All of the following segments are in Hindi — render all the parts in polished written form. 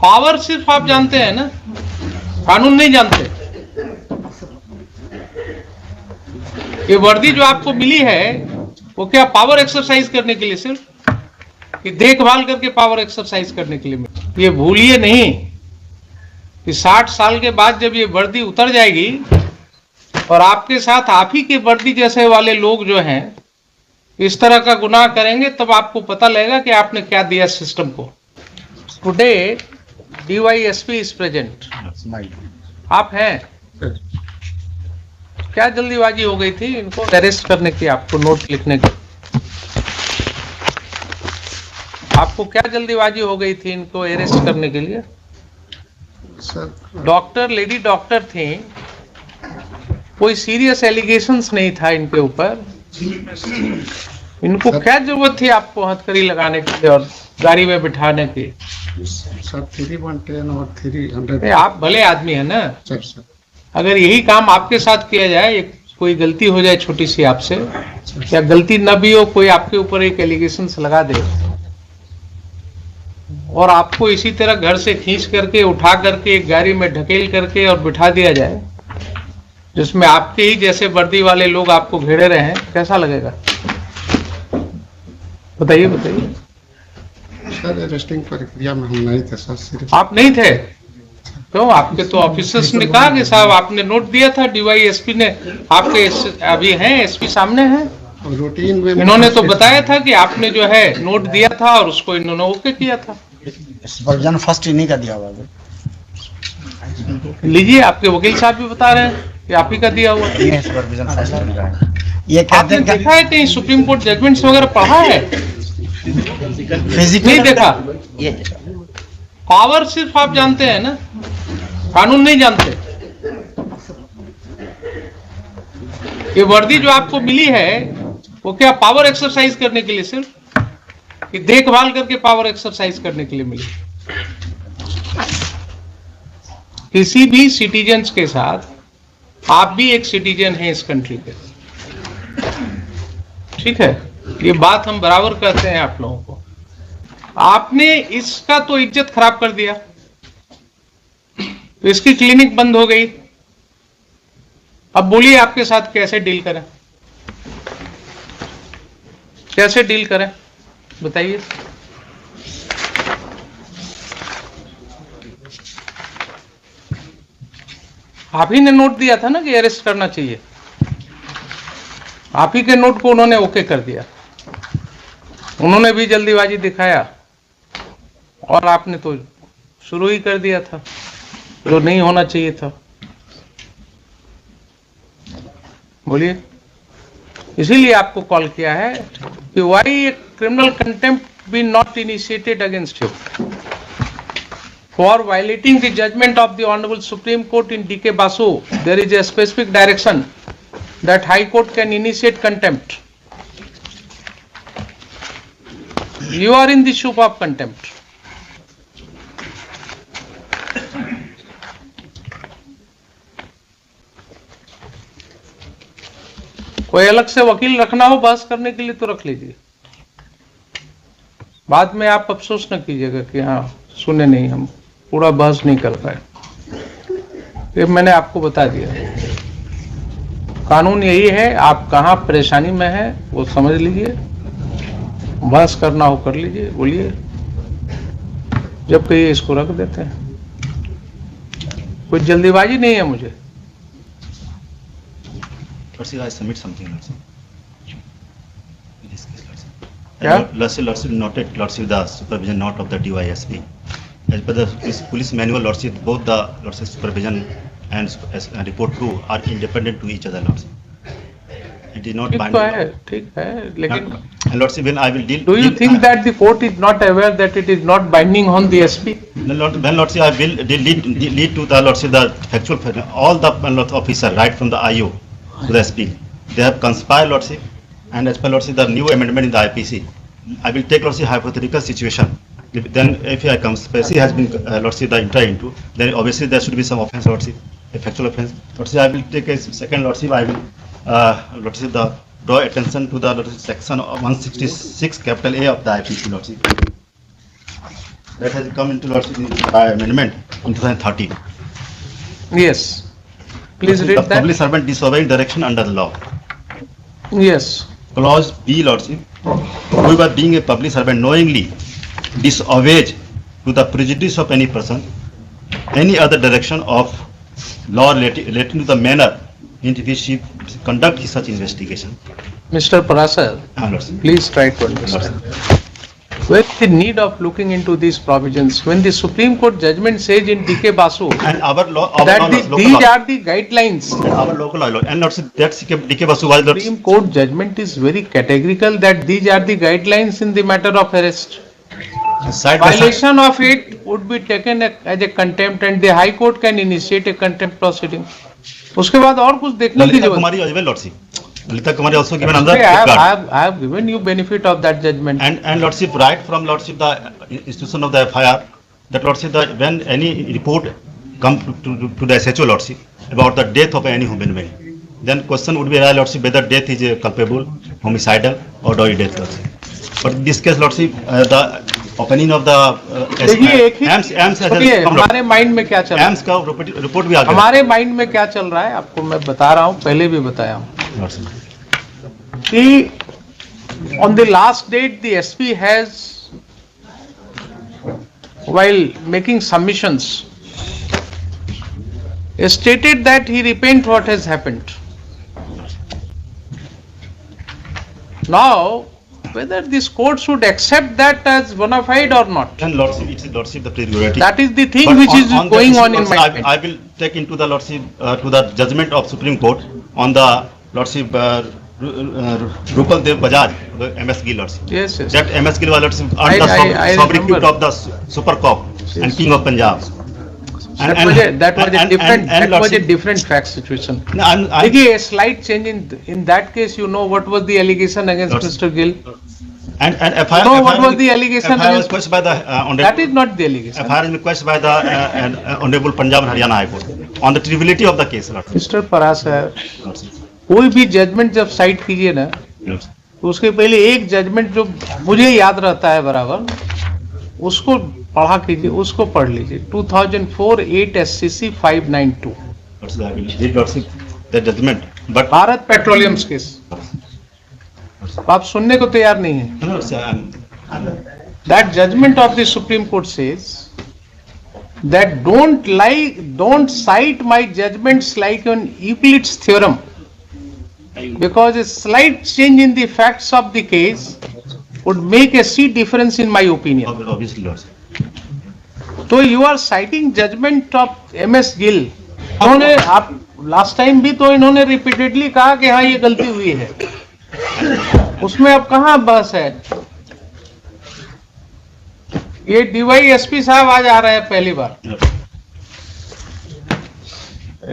पावर सिर्फ आप जानते हैं ना, कानून नहीं जानते। ये वर्दी जो आपको मिली है वो क्या पावर एक्सरसाइज करने के लिए सिर्फ, कि देखभाल करके पावर एक्सरसाइज करने के लिए मिली? ये भूलिए नहीं कि 60 साल के बाद जब ये वर्दी उतर जाएगी और आपके साथ आप ही के वर्दी जैसे वाले लोग जो हैं इस तरह का गुनाह करेंगे, तब आपको पता लगेगा कि आपने क्या दिया सिस्टम को। Today DYSP is present. आप हैं? क्या जल्दीबाजी हो गई थी इनको अरेस्ट करने की, आपको नोट लिखने की? आपको क्या जल्दीबाजी हो गई थी इनको अरेस्ट करने के लिए? डॉक्टर, लेडी डॉक्टर थी, कोई सीरियस एलिगेशंस नहीं था इनके ऊपर। इनको क्या जरूरत थी आपको हथकड़ी लगाने की और गाड़ी में बिठाने की? सर 310 और 300। आप भले आदमी है ना सर। अगर यही काम आपके साथ किया जाए, एक कोई गलती हो जाए छोटी सी आपसे, या गलती न भी हो, कोई आपके ऊपर एक एलिगेशंस लगा दे और आपको इसी तरह घर से खींच करके उठा करके एक गाड़ी में ढकेल करके और बिठा दिया जाए, जिसमें आपके ही जैसे वर्दी वाले लोग आपको घेरे रहे हैं, कैसा लगेगा? बताइए बताइए। सर अरेस्टिंग प्रक्रिया में हम नहीं थे सर। सिर्फ आप नहीं थे? तो आपके तो ऑफिसर्स ने कहा कि साहब आपने नोट दिया था, DYSP ने आपके अभी हैं, SP सामने हैं, रूटीन में इन्होंने तो बताया था कि आपने जो है नोट दिया था और उसको इन्होंने ओके किया था। सुपरविजन फर्स्ट इन्हीं का दिया हुआ है। लीजिए, आपके वकील साहब भी बता रहे हैं कि आप ही का दिया हुआ। ये सुपरविजन फर्स्ट इनका है। ये कहते आपने हैं देखा है कहीं सुप्रीम कोर्ट जजमेंट्स वगैरह पढ़ा है? फिजिकल नहीं देखा। ये पावर सिर्फ आप जानते हैं ना, कानून नहीं जानते। ये वर्दी जो आपको मिली है वो क्या पावर एक्सरसाइज करने के लिए सिर्फ, कि देखभाल करके पावर एक्सरसाइज करने के लिए मिली? किसी भी सिटीजन्स के साथ आप भी एक सिटीजन हैं इस कंट्री के, ठीक है? ये बात हम बराबर कहते हैं आप लोगों को। आपने इसका तो इज्जत खराब कर दिया, तो इसकी क्लिनिक बंद हो गई। अब बोलिए आपके साथ कैसे डील करें, कैसे डील करें बताइए। आप ही ने नोट दिया था ना कि अरेस्ट करना चाहिए, आप ही के नोट को उन्होंने ओके कर दिया। उन्होंने भी जल्दीबाजी दिखाया और आपने तो शुरू ही कर दिया था जो नहीं होना चाहिए था। बोलिए, इसीलिए आपको कॉल किया है कि why a criminal contempt be not initiated against you for violating the judgment of the honourable Supreme Court in DK Basu. There is a specific direction that High Court can initiate contempt. You are in the soup of contempt. कोई अलग से वकील रखना हो बहस करने के लिए तो रख लीजिए, बाद में आप अफसोस न कीजिएगा कि हाँ सुने नहीं, हम पूरा बहस नहीं कर पाए। ये मैंने आपको बता दिया, कानून यही है। आप कहाँ परेशानी में है वो समझ लीजिए, बहस करना हो कर लीजिए, बोलिए, जब कहिए इसको रख देते हैं। कोई जल्दीबाजी नहीं है मुझे। I submit something, Lordship. In this case, Lordship. Yeah? Lordship noted, Lordship, the supervision note of the DYSP. As per the police manual, Lordship, both the Lordship supervision and report two are independent to each other, Lordship. It is not binding. ठीक है, लेकिन And Lordship, when I will deal. do you think that the court is not aware that it is not binding on the SP? When Lordship, I will lead to the Lordship the factual, all the officer right from the IO to the SP. They have conspired, Lordship, and as per Lordship, the new amendment in the IPC. I will take Lordship hypothetical situation. Then if a conspiracy has been Lordship the enter into, then obviously there should be some offence, Lordship, a factual offence. Lordship, I will take a second, Lordship, I will Lordship the draw attention to the Lordship section of 166 capital A of the IPC, Lordship. that has come into Lordship by amendment in 2013. Yes. Please The read that. public servant disobeying direction under the law. Yes. Clause B, Lordship, whoever being a public servant knowingly disobeys to the prejudice of any person, any other direction of law relating to the manner in which he conduct such investigation. Mr. Parasar, Lordship. please try to understand. Where is the need of looking into these provisions when the Supreme Court judgment says in D.K. Basu And our law, that local these law, are the guidelines? and our local law, and Lordship, that D.K. Basu was Lordship. Supreme Court judgment is very categorical that these are the guidelines in the matter of arrest. Side by side. Violation of it would be taken as a contempt and the High Court can initiate a contempt proceeding. उसके बाद और कुछ देखने की Lalita जरूरत Kumari as well, Lordship. Lalita Kumari also given है। under I safeguard. have given you benefit of that judgment. And Lordship, right from Lordship, the institution of the FIR, that Lordship, that when any report come to the SHO, Lordship, about the death of any human being, then question would be, Lordship, whether death is culpable, homicidal, or doggy death, Lordship. But in this case, Lordship, the opinion of the देखिए एक ही AMS has सुनिए, come, Lordship. हमारे माइंड में क्या चल रहा है, AMS का रिपोर्ट भी आ गया, हमारे माइंड में क्या चल रहा है आपको मैं बता रहा हूँ, पहले भी बताया हूँ Lordship. कि on the last date the SP has, while making submissions, stated that he repent what has happened. Now whether this court should accept that as bona fide or not, Then Lordship, it is Lordship the prerogative. that is the thing But which is that going issue on in also, my mind. I will take into the Lordship, to the judgment of Supreme Court on the Lordship, Rupal Dev Bajaj, the MS Gill Lordship. Yes, yes. That MS Gill was Lordship I under sobriquet remember. of the Super Cop and King of Punjab. That was a different fact situation. I, देखिए, a slight change in that case, you know what was the allegation against Lordship. Mr. Gill? and FIR, No, what was the allegation FIR was against? questioned by the That Honorable, is not the allegation. FIR is requested by the Honorable Punjab and Haryana High Court on the triviality of the case, Lordship. Mr. Parasar, Lordship. कोई भी जजमेंट जब साइट कीजिए ना, Lordship. तो उसके पहले एक जजमेंट जो मुझे याद रहता है बराबर, उसको पढ़ा कीजिए, उसको पढ़ लीजिए। 2004 8 SCC 592 Lordship, I will read Lordship the judgment, but Bharat petroleums case. आप सुनने को तैयार नहीं है। no, That judgment of the Supreme Court says that don't cite my judgments like on Euclid's theorem, because a slight change in the facts of the case would make a sea difference in my opinion. obviously, Lordship. तो you are citing judgment of MS Gill. उन्होंने आप लास्ट टाइम भी तो इन्होंने रिपीटेडली कहा कि हाँ ये गलती हुई है, उसमें अब कहाँ बहस है। ये DYSP साहब आज आ रहे हैं पहली बार,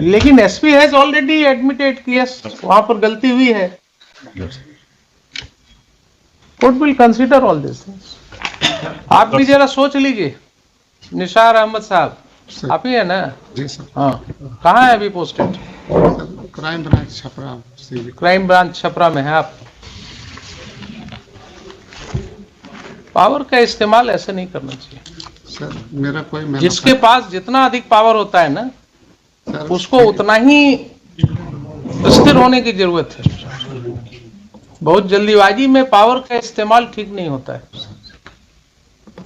लेकिन SP हैज ऑलरेडी एडमिटेड कि यस वहां पर गलती हुई है। Court will consider all this things. आप भी जरा सोच लीजिए। निसार अहमद साहब आप ही है ना? जी सर। हाँ, कहाँ है अभी posted? Crime branch Chhapra civil. Crime branch Chhapra में है आप। पावर का इस्तेमाल ऐसे नहीं करना चाहिए सर मेरा कोई जिसके पास जितना अधिक पावर होता है ना, सर, उसको उतना ही स्थिर होने की जरूरत है। बहुत जल्दीबाजी में पावर का इस्तेमाल ठीक नहीं होता है।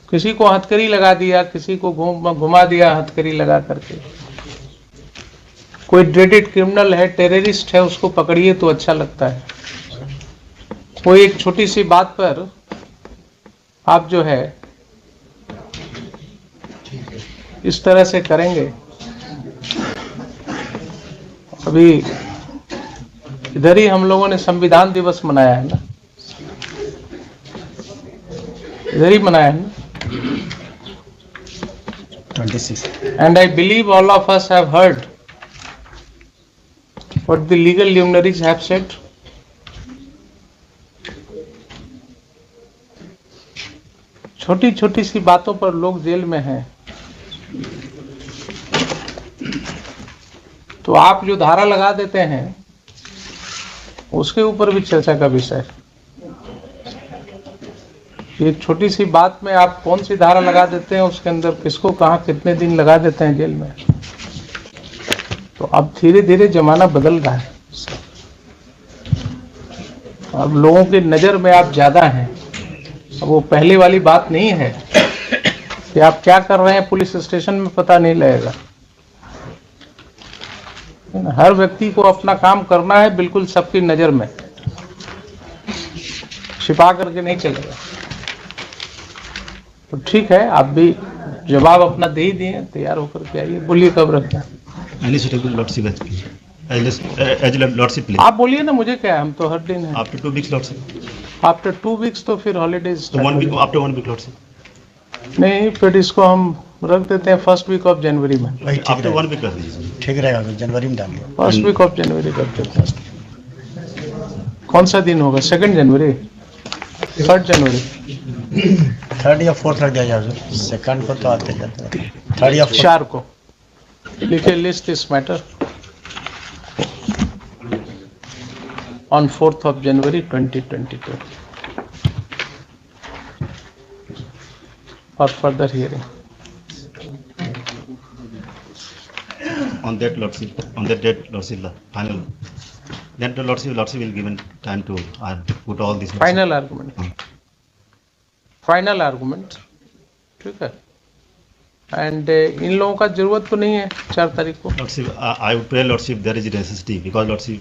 किसी को हथकड़ी लगा दिया, किसी को घुमा दिया हथकड़ी लगा करके। कोई ड्रेडेड क्रिमिनल है, टेररिस्ट है, उसको पकड़िए तो अच्छा लगता है। कोई एक छोटी सी बात पर आप जो है इस तरह से करेंगे। अभी इधर ही हम लोगों ने संविधान दिवस मनाया है ना, इधर ही मनाया है ना। 26. And I believe all of us have heard what the legal luminaries have said. छोटी छोटी सी बातों पर लोग जेल में हैं, तो आप जो धारा लगा देते हैं उसके ऊपर भी चर्चा का विषय है। एक छोटी सी बात में आप कौन सी धारा लगा देते हैं, उसके अंदर किसको कहाँ कितने दिन लगा देते हैं जेल में। तो अब धीरे धीरे जमाना बदल रहा है, अब लोगों की नजर में आप ज्यादा हैं। अब वो पहले वाली बात नहीं है कि आप क्या कर रहे हैं पुलिस स्टेशन में पता नहीं लगेगा। हर व्यक्ति को अपना काम करना है, बिल्कुल सबकी नजर में, छिपा करके नहीं चलेगा। तो ठीक है, आप भी जवाब अपना दे ही दिए, तैयार होकर के आइए। बोलिए कब रखते हैं? Any suitable lordship as lordship please. आप बोलिए ना, मुझे क्या है, हम तो हर दिन है। After 2 weeks lordship. After 2 weeks तो फिर holidays So 1 week after 1 week lordship. नहीं, फिर इसको हम रख देते हैं फर्स्ट वीक ऑफ जनवरी में। वही ठीक After रहेगा, 1 week कर दीजिए. ठीक रहेगा, जनवरी में डालिए। फर्स्ट वीक ऑफ जनवरी कर देते हैं। कौन सा दिन होगा? 2 जनवरी, 3 जनवरी, 3rd या 4th रख दिया जाए, 2nd को तो आते जाते हैं, 3rd या 4th। 4 को लिखे, list this matter on 4th of January 2022 for further hearing. On that lordship, on that date lordship the final. Then the lordship will given time to put all these. Final argument, final argument, ठीक है। एंड इन लोगों का जरूरत तो नहीं है 4 तारीख को। Lordship, I would pray lordship there is necessity because lordship